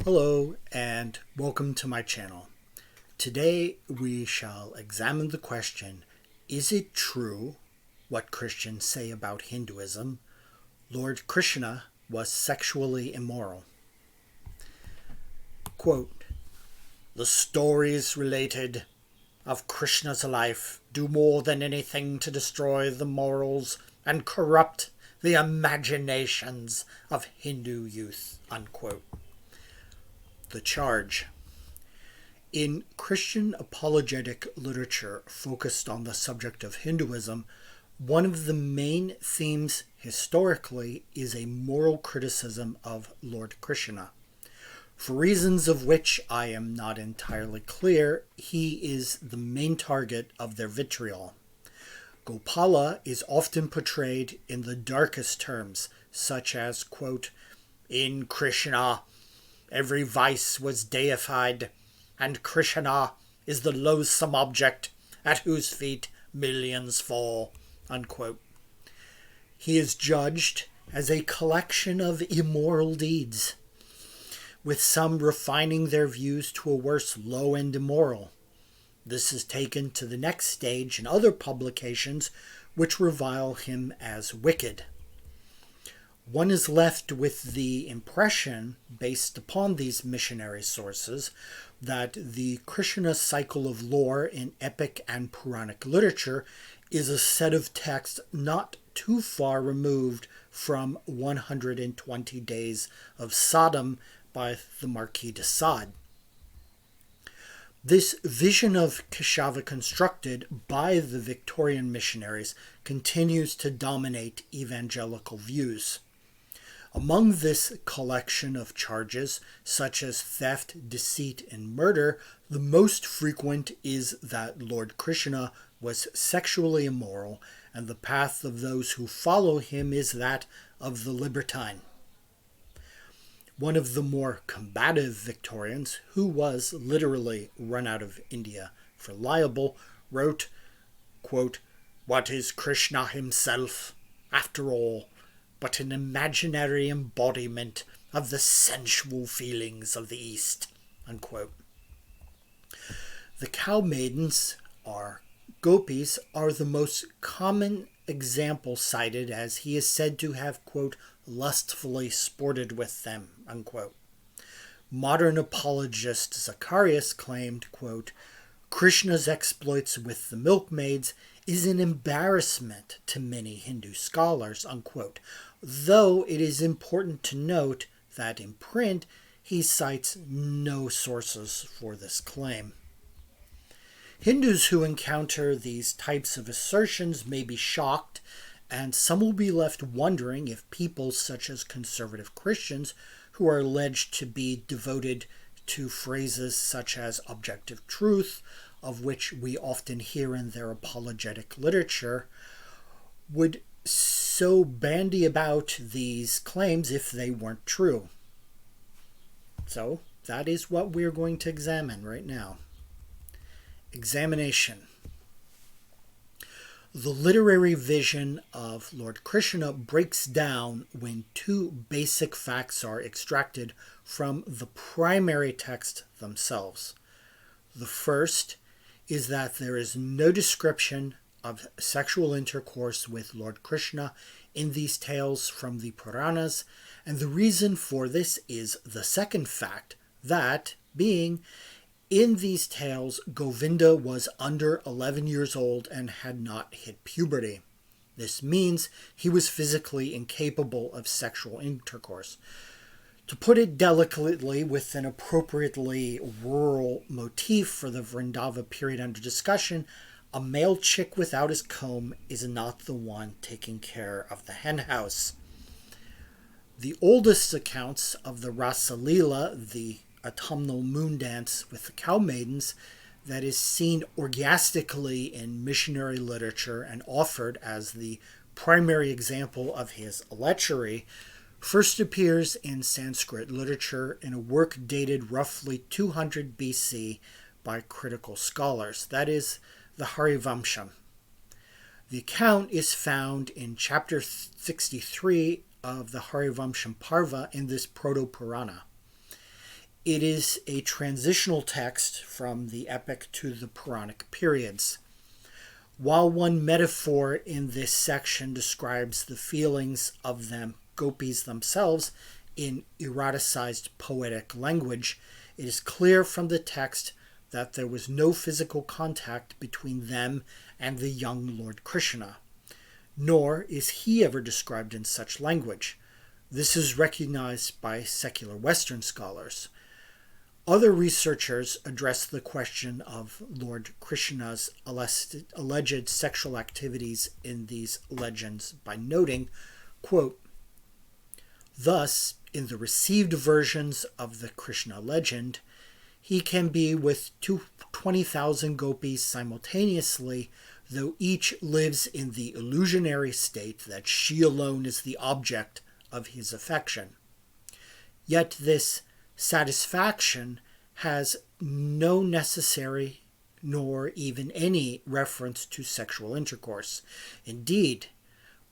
Hello and welcome to my channel. Today we shall examine the question, is it true what Christians say about Hinduism? Lord Krishna was sexually immoral. Quote, "The stories related of Krishna's life do more than anything to destroy the morals and corrupt the imaginations of Hindu youth." Unquote. The charge. In Christian apologetic literature focused on the subject of Hinduism, one of the main themes historically is a moral criticism of Lord Krishna. For reasons of which I am not entirely clear, he is the main target of their vitriol. Gopala is often portrayed in the darkest terms, such as, quote, "In Krishna, every vice was deified, and Krishna is the loathsome object at whose feet millions fall." Unquote. He is judged as a collection of immoral deeds, with some refining their views to a worse low and immoral. This is taken to the next stage in other publications which revile him as wicked. One is left with the impression, based upon these missionary sources, that the Krishna Cycle of lore in Epic and Puranic literature is a set of texts not too far removed from 120 Days of Sodom by the Marquis de Sade. This vision of Keshava constructed by the Victorian missionaries continues to dominate evangelical views. Among this collection of charges, such as theft, deceit, and murder, the most frequent is that Lord Krishna was sexually immoral, and the path of those who follow him is that of the libertine. One of the more combative Victorians, who was literally run out of India for libel, wrote, quote, "What is Krishna himself, after all, but an imaginary embodiment of the sensual feelings of the East?" Unquote. The cow maidens, or gopis, are the most common example cited, as he is said to have, quote, "lustfully sported with them." Unquote. Modern apologist Zacharias claimed, quote, "Krishna's exploits with the milkmaids is an embarrassment to many Hindu scholars," unquote, though it is important to note that in print he cites no sources for this claim. Hindus who encounter these types of assertions may be shocked, and some will be left wondering if people such as conservative Christians, who are alleged to be devoted to phrases such as objective truth, of which we often hear in their apologetic literature, would so bandy about these claims if they weren't true. So that is what we're going to examine right now. Examination. The literary vision of Lord Krishna breaks down when two basic facts are extracted from the primary text themselves. The first is that there is no description of sexual intercourse with Lord Krishna in these tales from the Puranas, and the reason for this is the second fact, that being, in these tales, Govinda was under 11 years old and had not hit puberty. This means he was physically incapable of sexual intercourse. To put it delicately, with an appropriately rural motif for the Vrindava period under discussion, a male chick without his comb is not the one taking care of the hen house. The oldest accounts of the Rasa Leela, the autumnal moon dance with the cow maidens, that is seen orgastically in missionary literature and offered as the primary example of his lechery, first appears in Sanskrit literature in a work dated roughly 200 BC by critical scholars, that is, the Harivamsha. The account is found in chapter 63 of the Harivamsha Parva in this Proto-Purana. It is a transitional text from the Epic to the Puranic periods. While one metaphor in this section describes the feelings of them gopis themselves in eroticized poetic language, it is clear from the text that there was no physical contact between them and the young Lord Krishna, nor is he ever described in such language. This is recognized by secular Western scholars. Other researchers address the question of Lord Krishna's alleged sexual activities in these legends by noting, quote, "Thus, in the received versions of the Krishna legend, he can be with 20,000 gopis simultaneously, though each lives in the illusionary state that she alone is the object of his affection. Yet this satisfaction has no necessary nor even any reference to sexual intercourse. Indeed,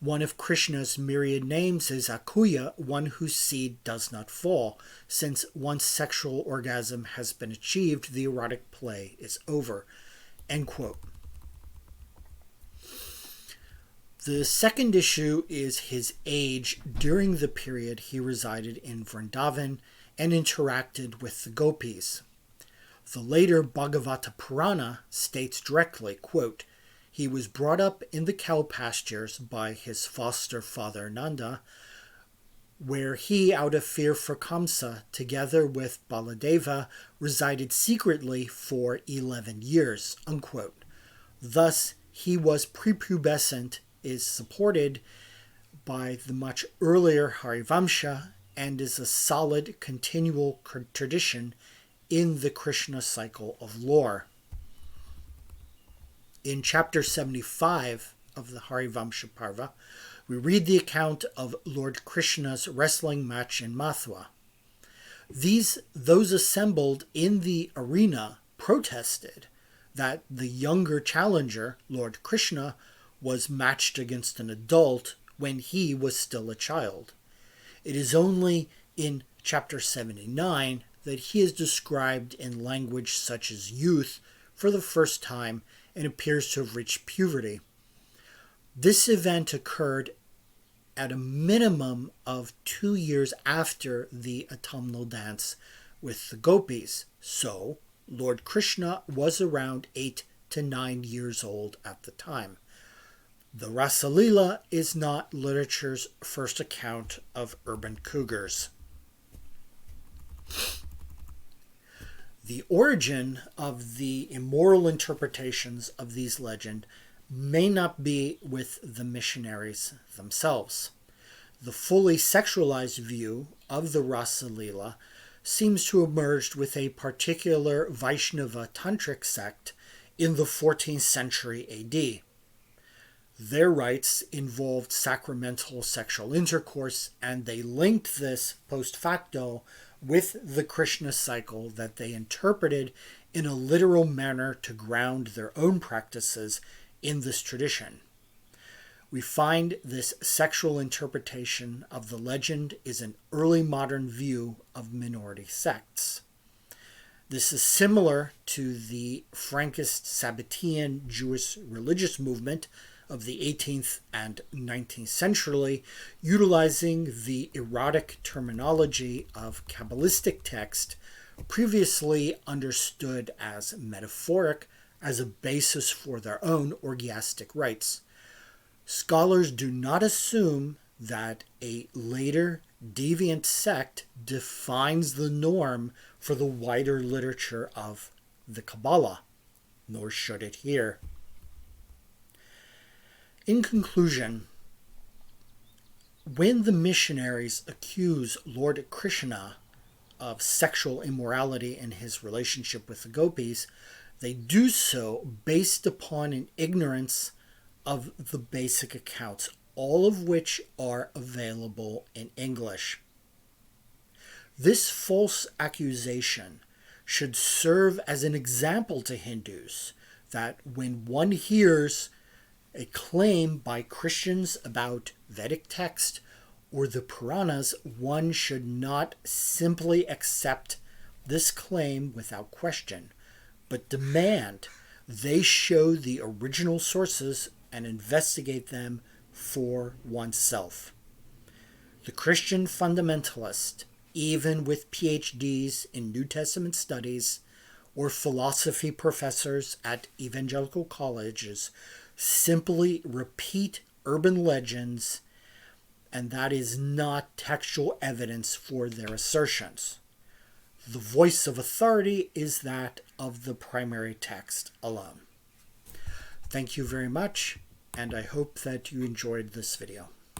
one of Krishna's myriad names is Akuya, one whose seed does not fall, since once sexual orgasm has been achieved, the erotic play is over." End quote. The second issue is his age during the period he resided in Vrindavan and interacted with the gopis. The later Bhagavata Purana states directly, quote, "He was brought up in the cow pastures by his foster father Nanda, where he, out of fear for Kamsa, together with Baladeva, resided secretly for 11 years." Unquote. Thus, he was prepubescent, is supported by the much earlier Harivamsha, and is a solid continual tradition in the Krishna cycle of lore. In chapter 75 of the Harivamsha Parva, we read the account of Lord Krishna's wrestling match in Mathura. Those assembled in the arena protested that the younger challenger, Lord Krishna, was matched against an adult when he was still a child. It is only in chapter 79 that he is described in language such as youth for the first time and appears to have reached puberty. This event occurred at a minimum of 2 years after the autumnal dance with the gopis, so Lord Krishna was around 8 to 9 years old at the time. The Rasalila is not literature's first account of urban cougars. The origin of the immoral interpretations of these legends may not be with the missionaries themselves. The fully sexualized view of the Rasalila seems to have emerged with a particular Vaishnava tantric sect in the 14th century AD. Their rites involved sacramental sexual intercourse, and they linked this post facto with the Krishna cycle that they interpreted in a literal manner to ground their own practices in this tradition. We find this sexual interpretation of the legend is an early modern view of minority sects. This is similar to the Frankist Sabbatean Jewish religious movement of the 18th and 19th century, utilizing the erotic terminology of Kabbalistic text, previously understood as metaphoric, as a basis for their own orgiastic rites. Scholars do not assume that a later deviant sect defines the norm for the wider literature of the Kabbalah, nor should it here. In conclusion, when the missionaries accuse Lord Krishna of sexual immorality in his relationship with the gopis, they do so based upon an ignorance of the basic accounts, all of which are available in English. This false accusation should serve as an example to Hindus that when one hears a claim by Christians about Vedic text or the Puranas, one should not simply accept this claim without question, but demand they show the original sources and investigate them for oneself. The Christian fundamentalist, even with PhDs in New Testament studies or philosophy professors at evangelical colleges, simply repeat urban legends, and that is not textual evidence for their assertions. The voice of authority is that of the primary text alone. Thank you very much, and I hope that you enjoyed this video.